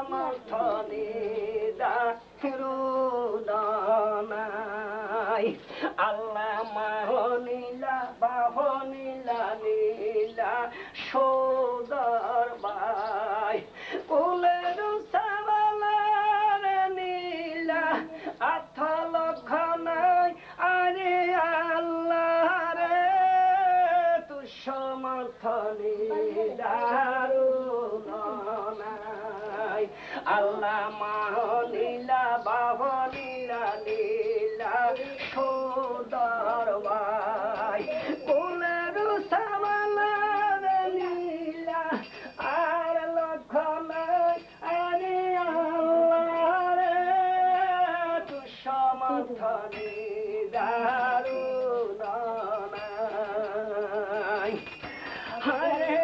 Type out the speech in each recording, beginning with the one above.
সমর্থনী দারুদানাই আল্লাহ মাহনীলা বাহনীলা নীলা সৌদর by কুলের সাবালার নীলা আথল খানাই আরে আল্লাহ রে তু সমর্থনী দারুদানাই আল্লাহ মাহনীলা বাহনীলা নীলা সৌদর বাই কুলের সাবালার নীলা আর লক্ষণাই আরে আল্লাহ রে তু সমর্থনী দারুদানাই হরে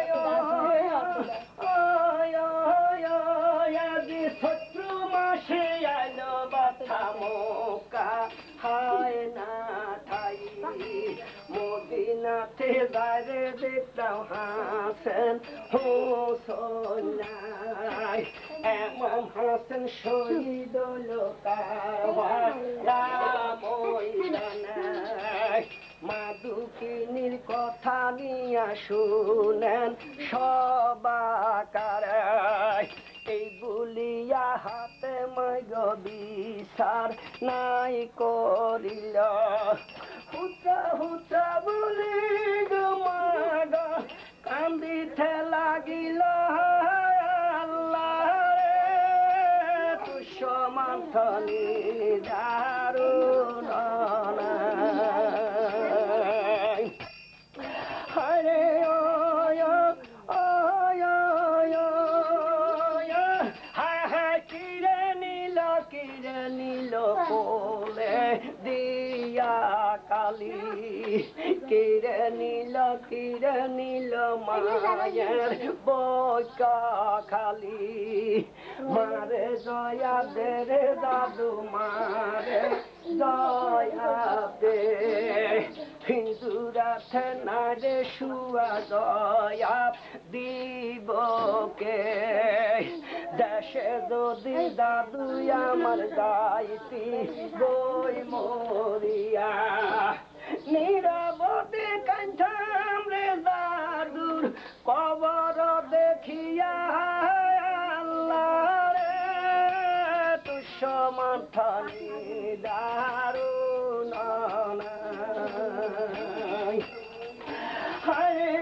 শত্রু মাসে আলো বাথা মোকা হায় না ঠাই মদিনাতে বাইরে দেখতাম হাসেন হোসনাই এমন হাসেন শহীদ লোকায় মাদুকিনীর কথা নিয়া শুনেন সবাকারে এই বলিয়া হাতে মাইগ বিচার নাই করিল হুতা হুতা বলি গো মাগ কান্দিতে লাগিল আল্লাহ রে তু সমর্থনী দারুদানাই হরে নীল কোলে দিয়া কালী কিরে নীল মায়ের বকা খালি মারে জয়া দে রে দাদু মারে জয়া দে হিন্দুরাতে না রে শুয়া জয়া দিব কে দেশে যদি দাদু আমার গাইতি বই মরিয়া নীরবতে কাঁঠাম রে দাদুর কবর দেখিয়া আল্লাহ রে তু সমর্থনী দারুদানাই হরে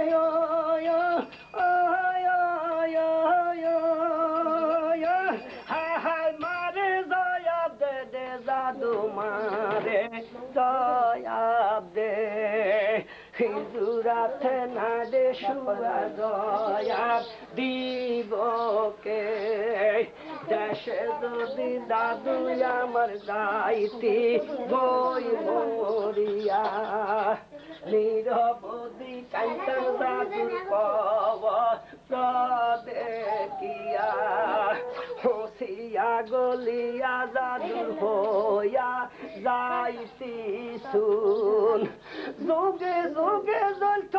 মারে দয়া দে দে দাদু মারে দয়া দে হিজুরাতে না দে শুয়া দয়া দিব কে দেশে যদি দাদু আমার গাইতি বই মরিয়া নীরবদি কাইতাম দাদুর কবর দেখিয়া হসিয়া গলিয়া দাদুর হইয়া যাইতি শুন যোগে যোগে জ্বলত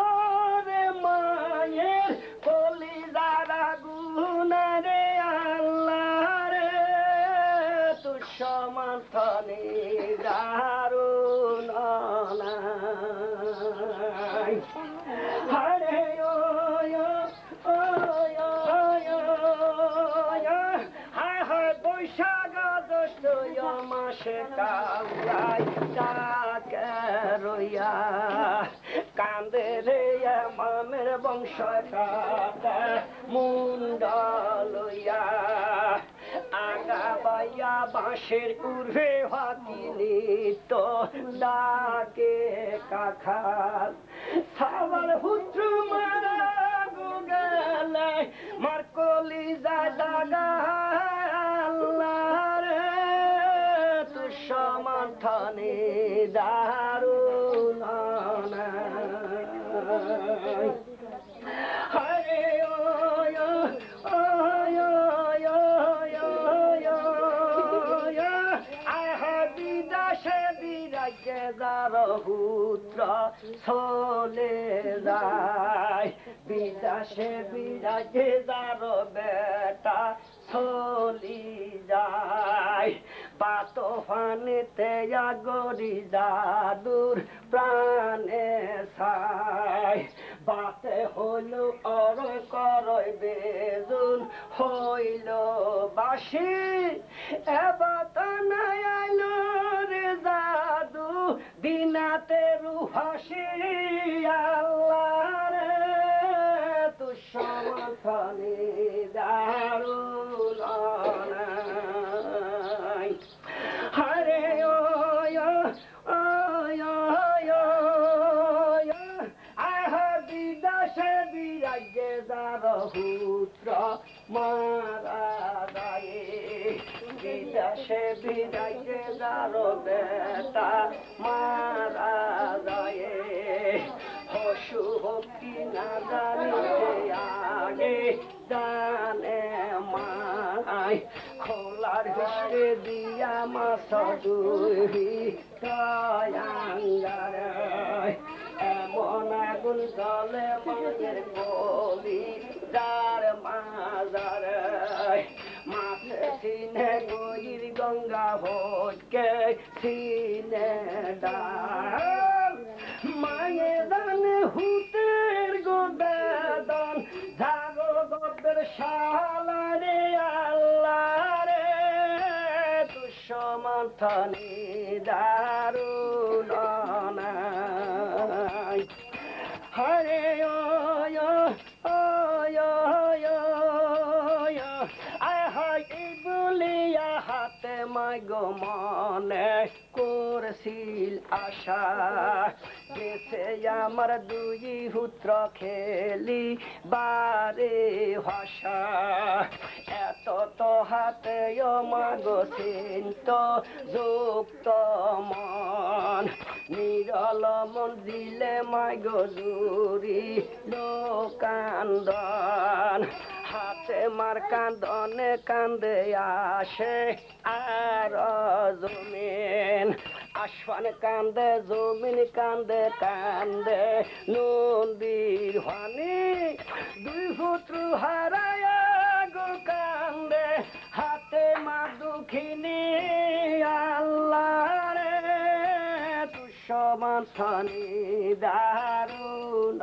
রে মায়ের কলিজার আগুন রে আল্লাহ রে তু সমর্থনী দারুদানাই হরে বৈশাখ জ্যৈষ্ঠ মাসে কাউরাই ডাকে রইয়া কান্দে রে মামের বংশ কাটা মুন্ডলইয়া আগা বাইয়া বাঁশের উর্ভে হাকিনি তো ডাকে কাখাল সাবার পুত্র মারা গুগলে মার কলিজা দাগা আল্লাহ রে তু সমর্থনী দারুদানাই হরে বিদাসে বিরাজে যার পুত্র চলে যায় বিদাসে বিরাজে যার বেটা চলি যায় পাত ফানেতে আগরি জাদুর প্রাণে ছাই বাতে হইল অর করয় বেজুন হইল বাসি এবার নাই আইল রে জাদু দিনাতে রুহাসি আল্লাহ রে তু সমথনে দারুণ নাই হরে ও বিদাসে বিরাজে দারহুত্র মারা গায়ে বিদাসে বিরাজে দার বেটা মারা গায়ে হসু ভক্তি না জানিতে আগে জানে মাই খোলার হিসে দিয়া মাছ দুই কায়াঙ্গারে এমন আগুন জলে মায়ের গলি যার মাজারে মাছে সিনে গইর গঙ্গা ভোজকে সিনে ডাল মায়ে দানে হুতের গোবেদন জাগো গবের শালারে আল্লাহ রে তু সমর্থনে দারুণ নাই হরে বলিয়া হাতে মাই গো মনে করছিল আশা গেছে আমার দুই পুত্র খেলি বারে ভাষা এত তো হাতে মাগো চিন্ত যুক্ত মন নিরল মন দিলে মাগো জুরি লোকান্দন হাতে মার কান্দনে কান্দে আসে আর জমিন আসমান কান্দে জমিন কান্দে কান্দে নদীর হানি দুই পুত্র হারায় গো কান্দে হাতে মা দুঃখিনী আল্লাহ রে তু সমর্থনে দারুণ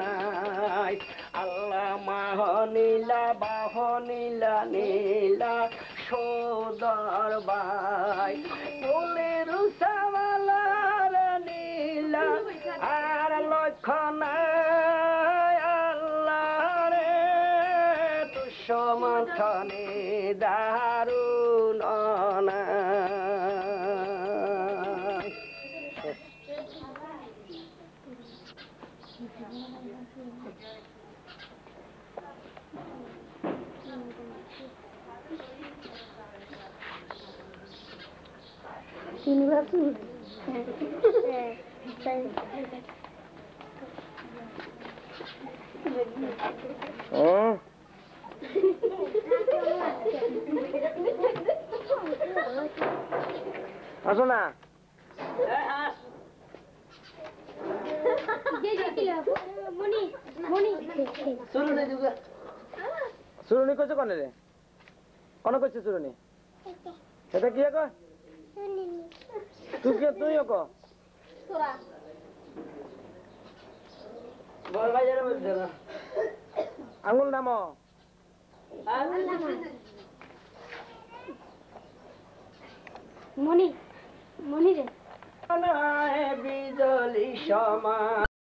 নাই আল্লাহ মাহ নীলা বাহ নীলা নীলা সোদর বাই ফুলের সাওয়ালার নীলা আর লক্ষণ আল্লাহ রে তু সমর্থনে দারুণ নাই আসো না চুরুনি করছো কনে রে কনে করছো চুরুনি এটা কি কর তুই কে তুই ক আঙুল নাম মনি রে বিজলি সমা